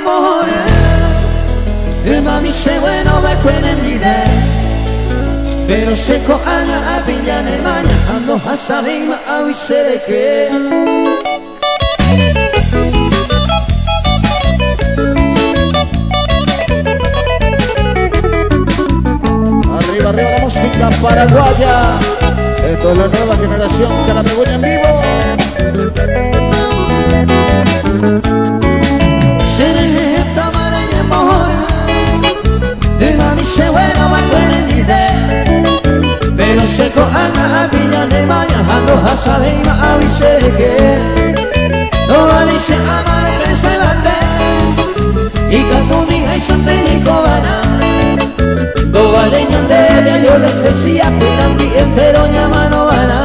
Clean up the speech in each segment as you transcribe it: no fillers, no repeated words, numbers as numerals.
amore mami se bueno me pueden mirar pero se kohana apinya ne manya ando hasabi ma awisereke arriba la música paraguaya. Esto es la nueva generación de la Peguña en vivo. mami se bueno me pueden mirar pero se kohana apinya ne manya ando hasabi ma awisereke no vale se amare se bate y katumi hay sante ni kobana do vale nyandele yo les decía pinandi entero nyamano bana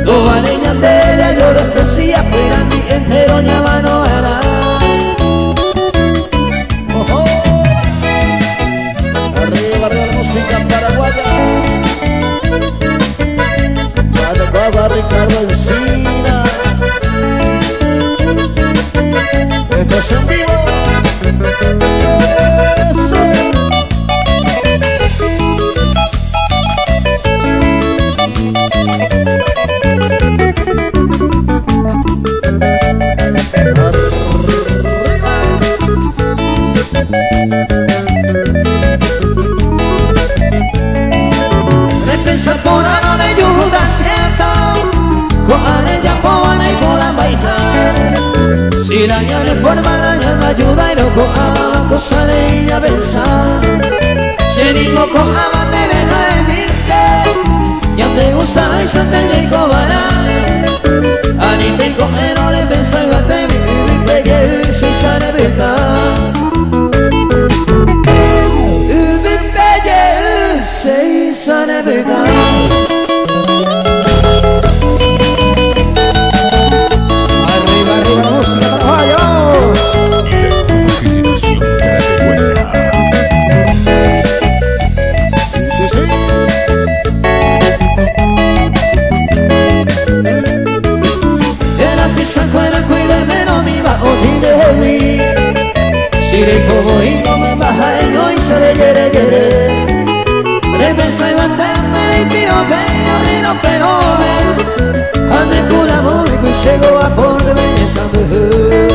do vale nyandele yo les decía pinandi entero nyamano bana Arriba la música paraguaya. Adecuada Ricardo Encina. Esto es en vivo. Eso. Repensar por ano de yuda siento con arella povana y pola baita si la llave forma la ayuda y no con ama cosa de ella pensar si digo con ama te deja de mirte y ande usa y se te digo bana a ni te coge no le pensa y bate mi pegue si sale vita say son of a gun. Arriba, arriba la música, caballos. Generación Carapecuela. Sí, sí. Era pisa cuera cuida menos mi bajo y de hoy. Si le como y no me baja y no y se le quiere. Repensa y mantenerme y tiro peor pero ven ande con la móvil y llego a por belleza mujer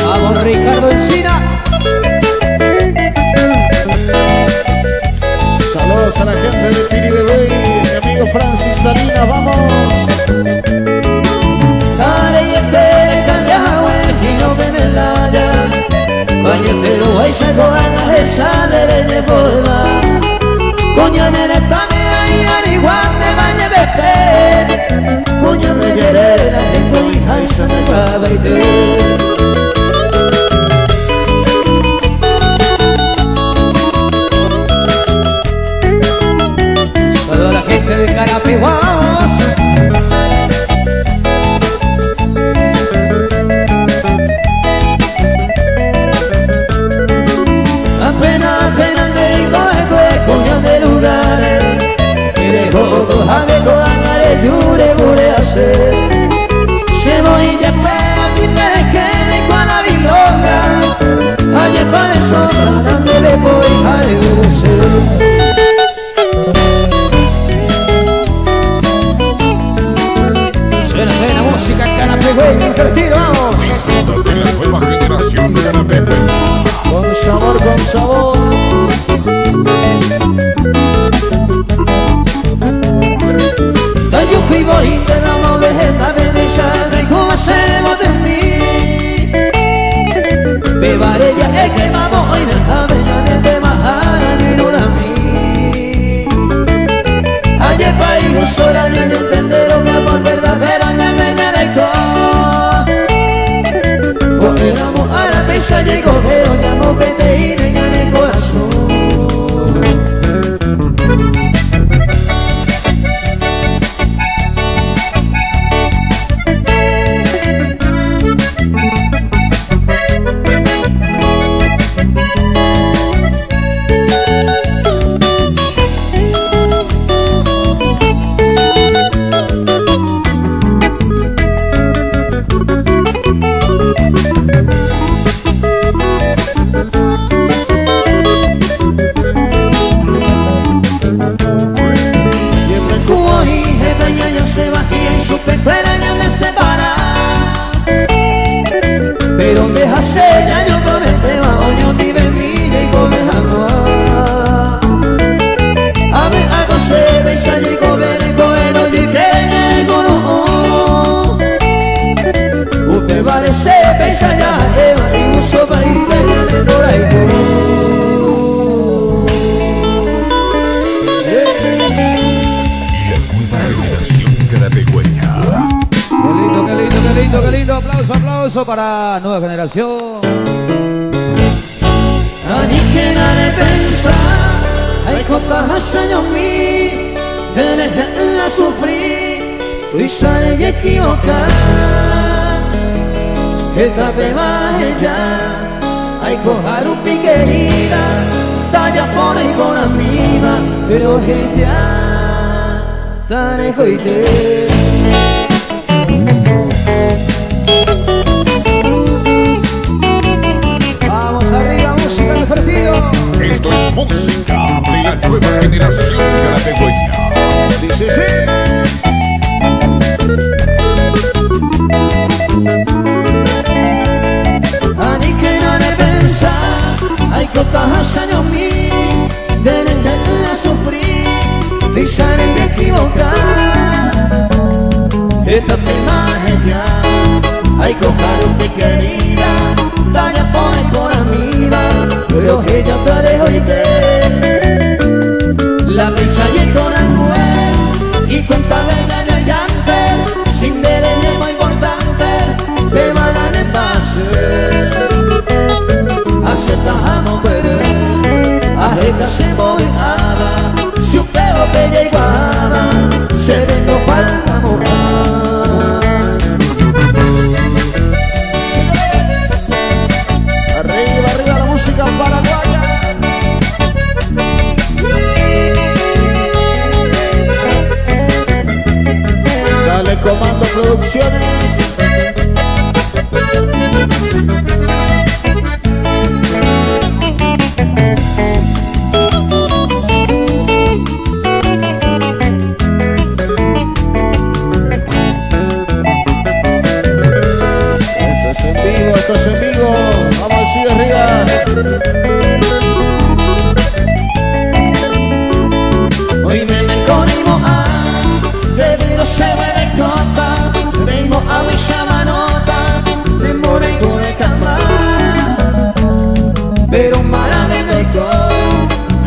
vamos Ricardo Encina. Saludos a la gente de Piri Bebé, mi amigo Francis Salinas, vamos. Bañetero hay saco a la esa de forma coña nene tame ahí al igual de baña de pe coña de querer la gente y hay se me va a saludos a la gente de Carape, vamos. Yure bure hacer se voy ya para ti me quede con la bilonga ayer para eso sanan de voy a ser suena música Carapecueña invertido vamos Disfrutas de la nueva generación Carapecueña. Con sabor, con sabor. yo fui bonita la novela de besada y cómo hacemos de mí bebaré ya es que vamos hoy no sabe ya de majara ni no la mí ayer país sola ni entender mi amor verdadera me merezco pues éramos a la mesa llegó pero ya no vete y en el corazón segna io prometteva ogni di venire come hanno ave a cose pensa di come non di che con te vale se pensa ya e non so mai del dorai Qué lindo, aplauso para nueva generación. Ani che ne pensa, hai contato segno mi, te ne la soffri, tu sai che equivocar, che t'aveva già, hai cojato un piquerita, taglia fuori con la mima, però che già, te ne coi te. Vamos arriba, música del partido. Esto es música de la nueva generación carapecueña. Sí, sí, sí. Ani che non ne pensa, hai contato segno mi, te ne soffri, ti sai che equivocar, e te prima ya, hai cojato un piquerita, talla pone con la mira, pero ella te dejó y te la prisa y con la mujer y cuenta venga y antes sin derecho muy importante te van a pase aceptamos pero a esta se moviaba si un peo bella y guava se ve no falta mojar. Arriba la música paraguaya. Dale Comando Producciones. Esto es en vivo. Vamos así de arriba. Hoy me conimo a debido se me copa vengo a mi chamanota de more con el cama pero mala me pecó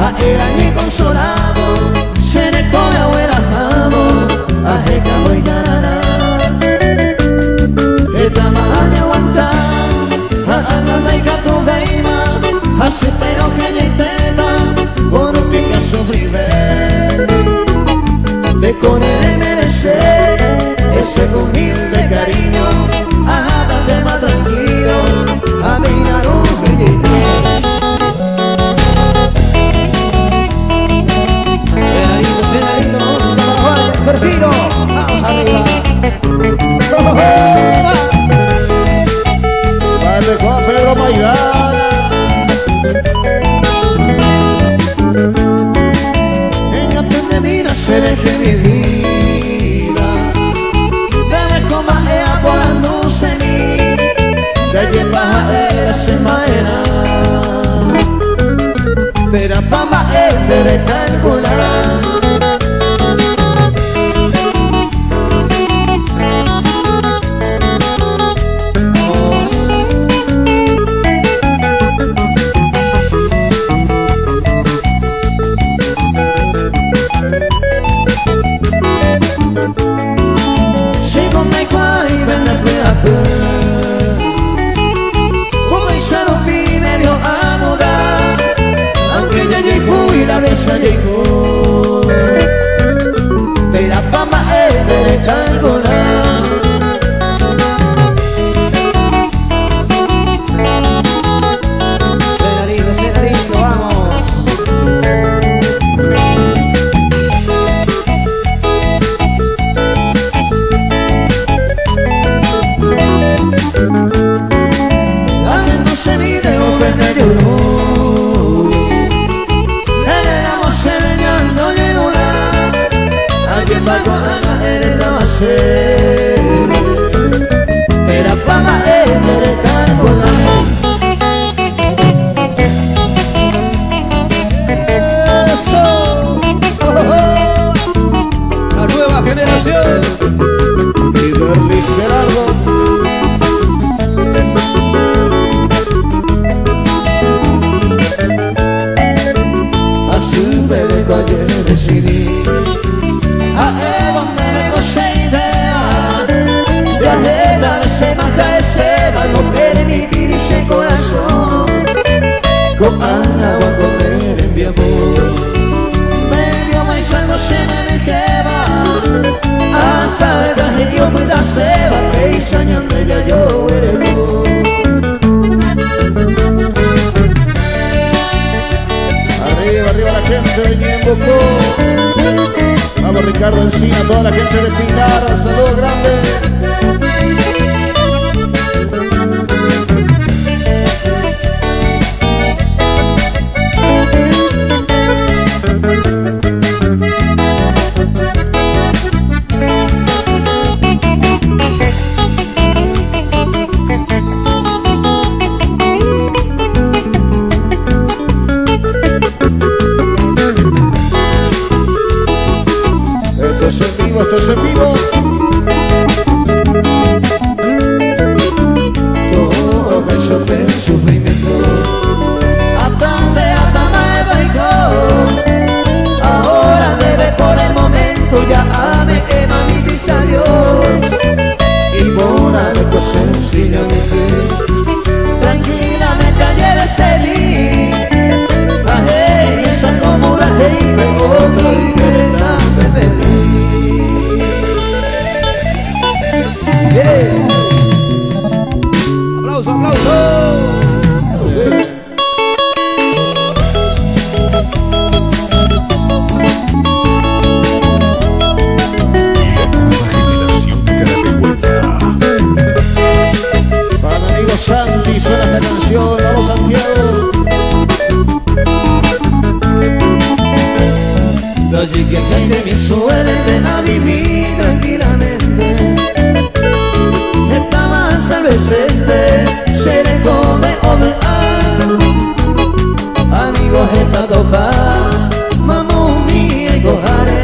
a era ni consolado se ne come abuela amo a jeca voy ya nada esta mañana aguanta a me cato veima hace pero que le intenta por un pica sobrevivir de con él merecer ese humilde cariño, hágate más tranquilo, a mí no me Será lindo, música paraguaya, divertido, vamos arriba. Dale Juan Pedro Maidana. Se deje mi vida Debe coma ea volándose mi De allí en baja era semana Pero pamba es de calcular llegó de la pamba de calcular será lindo, vamos la gente se mide o pende de oro pero pama es de calcular la se maja se va no permitir ese corazón con agua comer en mi amor medio mais algo se me queda asa que yo me da se va que soñando ya yo eres tú arriba la gente de Ñembucú. Vamos Ricardo Encina, toda la gente de Pinar, saludos grandes. Esto es en vivo. Todo eso de sufrimiento hasta me bailó. Ahora debe por el momento ya ame mi dice adiós. Y morale pues sencillamente tranquilamente ayer es feliz. Ajé, es algo moraje y me otro y quiere darme feliz. Yeah. Aplauso, aplauso. Generación Carapecueña. Para mi amigo Santi suena esta canción, vamos Santiago. Los que caen de mi suerte a vivir tranquilamente. Presente, se le come ome amigos esta topa mamma mia y cojare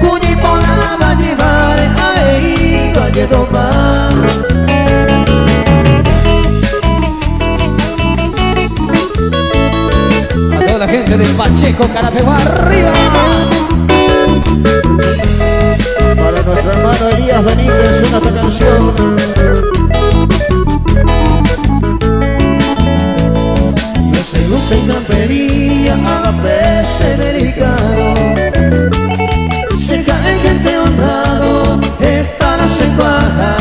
cuñi pona va a llevar ahí calle topa a toda la gente de Pacheco Carapeguá arriba. Para nuestro hermano Elías Benítez suena esta canción. No se usa intrampería a veces delicado. Se cae gente honrado, esta no se cuaja.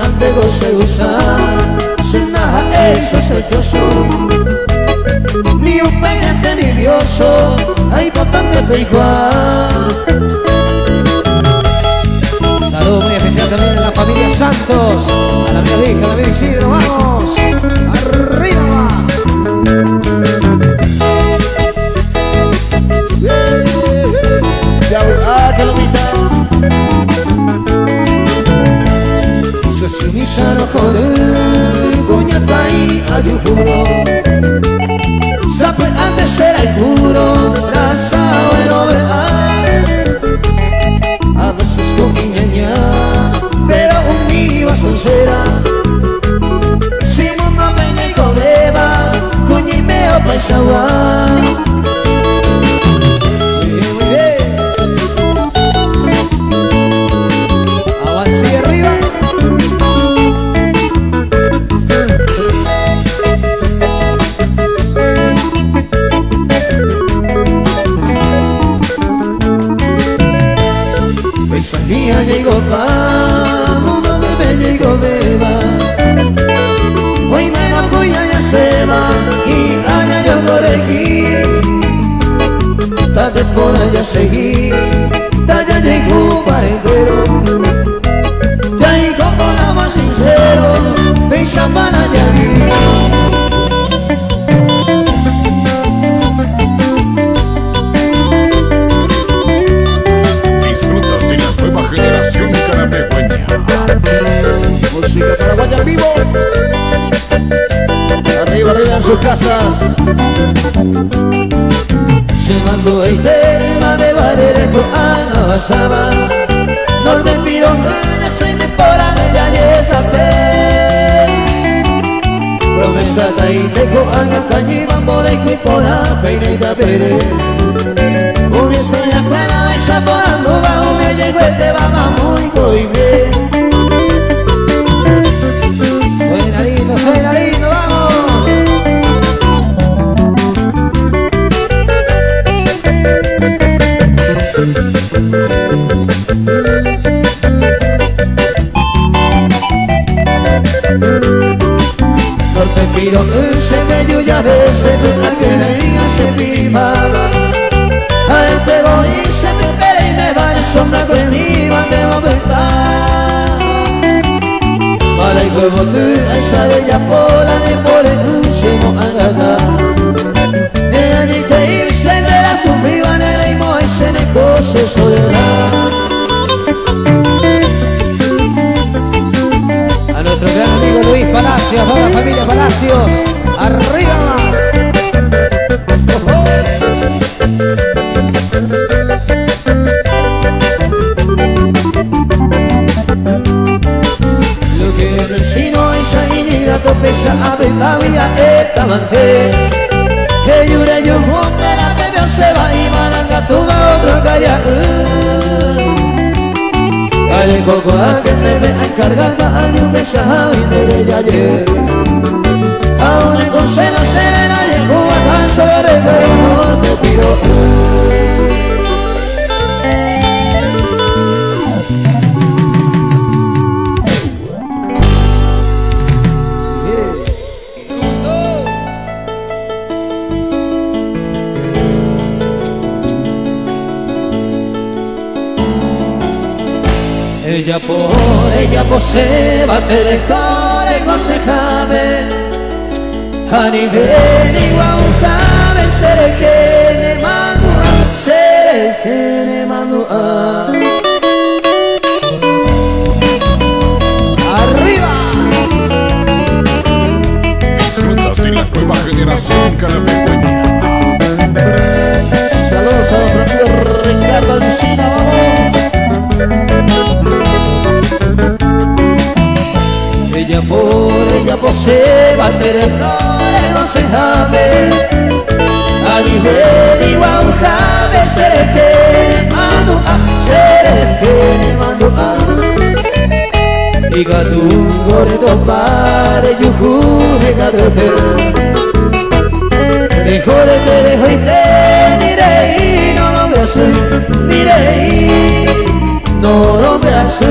Antes se usa, se naja es sospechoso. Ni un pegante envidioso, hay bastante peigual. Saludos muy especial también a la familia Santos, a la amiga Vista, a la amiga Isidro, vamos, arriba más. Que lo mitad. Se sumisaron con el cuñata y ayudo. Sabe antes era el puro, raza el obrar. A veces con ñaña, pero un viva sincera. Si mundo peña y cobeba, cuñimeo paisawa. Avance arriba. Mía llegó pa, mundo bebé llegó beba. Hoy me la cuya ya se va y allá yo corregí. Tal vez por allá seguí, allá llegó pa entero. Ya llegó con amor sincero, pensando en allá vivir. Generación Carapecueña. Música paraguaya en vivo. Arriba, arriba en sus casas. Llevando el tema de Barrereco a la basaba. Norte pirojana se me pora bella y esa pe. Promesa taiteco anga cañi bamboleco y por la peine y tapere. Una historia para chaporando va un me llegó te va muy coime. Suena lindo, vamos. No te pido se me lluvia de se me alegría se mi mamá. A este voy y se me pere y me va en sombra con mi mate aumentar. Para el juego tú esa bella pola me pone un semo a ganar. De allí que irse de la sufriba en el imo y se me cose soledad. A nuestro gran amigo Luis Palacios, toda la familia Palacios, arriba más. Lo que el vecino esa inmigrato pesa a Betavia esta manté. Que llore yo junto la bebé se va y maranga tuva otro calla. Dale coco a que me encargada a mi un mensaje y de ella ayer. Aún el consejo se ve la lengua tan sobre el no te tiro. Ella posee batere core aconsejame. A nivel igual sabe ser el que le mando a, ser el que le mando a. ¡Arriba! Disfrutas de la nueva generación carapecueña. Saludos a nuestro amigo Ricardo Alcina, vamos. Ella posee batere core aconsejame. A nivel igual sabe ser el que le mando a, ser el que le mando a. Y gatungo de tomar y jure gadote. Mejor te dejo y te diré y no lo me hace, diré y no lo me hace.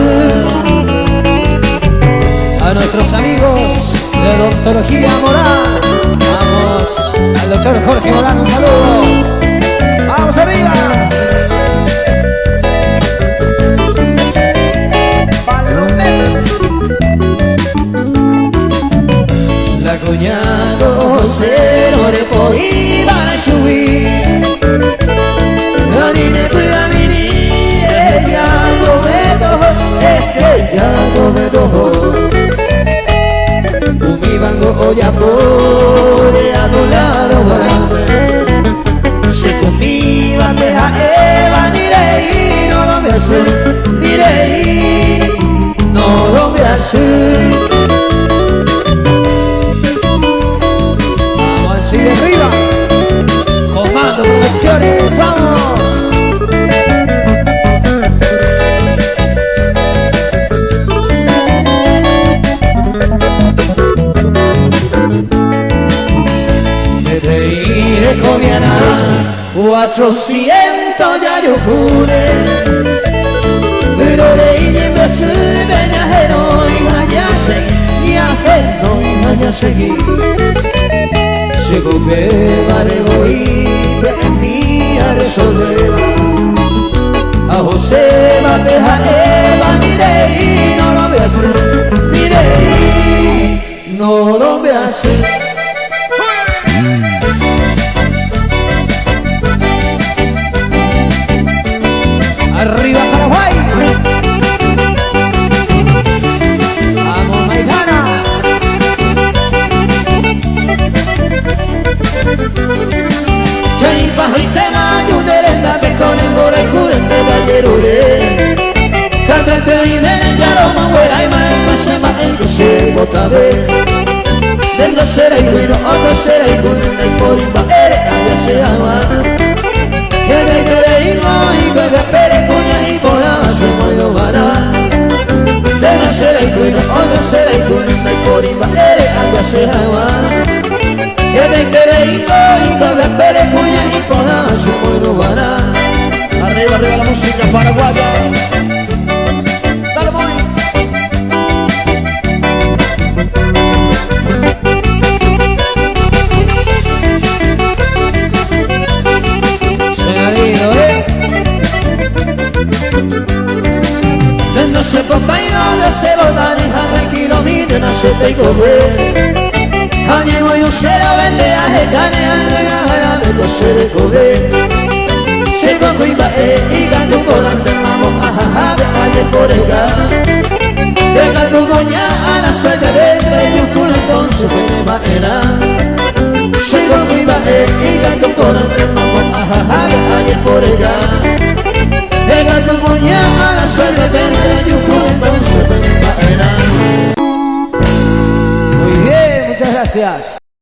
A nuestros amigos de Odontología Morán, vamos al doctor Jorge Morán, un saludo. ¡Vamos arriba! La cuñado cero de poi van a subir. La niña pueda venir, ella come todo, ella come todo. Mi bango olla por a tu lado grande. Se conmigo deja Eva direi, no lo me hace, direi, no lo me hace. Vamos al sigue arriba, Comando Producciones, vamos. Comiana 400 ya yo jure, pero leí en Brasil venía heroica ya seguía heroica ya seguí. Se cumple vale voy de mi a resolver. A José va a dejar Eva mirei, no lo voy a hacer, mirei, no lo voy a hacer. Arriba Paraguay. Vamos Maidana. Chaipa y tema y un herenda que con el gore curente vallerule. Cantante y menen ya lo manguera y maestro se maestro se bota ver. Dendo será y bueno, otro será y con el porimba eres allá se ama. Yede kere ino iko pere kunya ipola sumoyo bara. Dena sere kuino ono sere kuino na korimba ere agua se hawa. Yede kere ino iko pere kunya ipola sumoyo bara. Arriba, arriba la música paraguaya. Dale, boy. No se compañero, se botani, tranquilo, mire, no se te coge. Añemo y un cero vende a jetane, a me cose de coge. Se concuiba y canto por ante mamo, ajaja, ayer por el gas. Deja tu coña a la suerte de tu culo con su buena manera. Se concuiba y canto por ante mamo, ajaja, ayer por el gas. Deja tu coña a la suerte de tu culo con su buena manera. Muy bien, muchas gracias.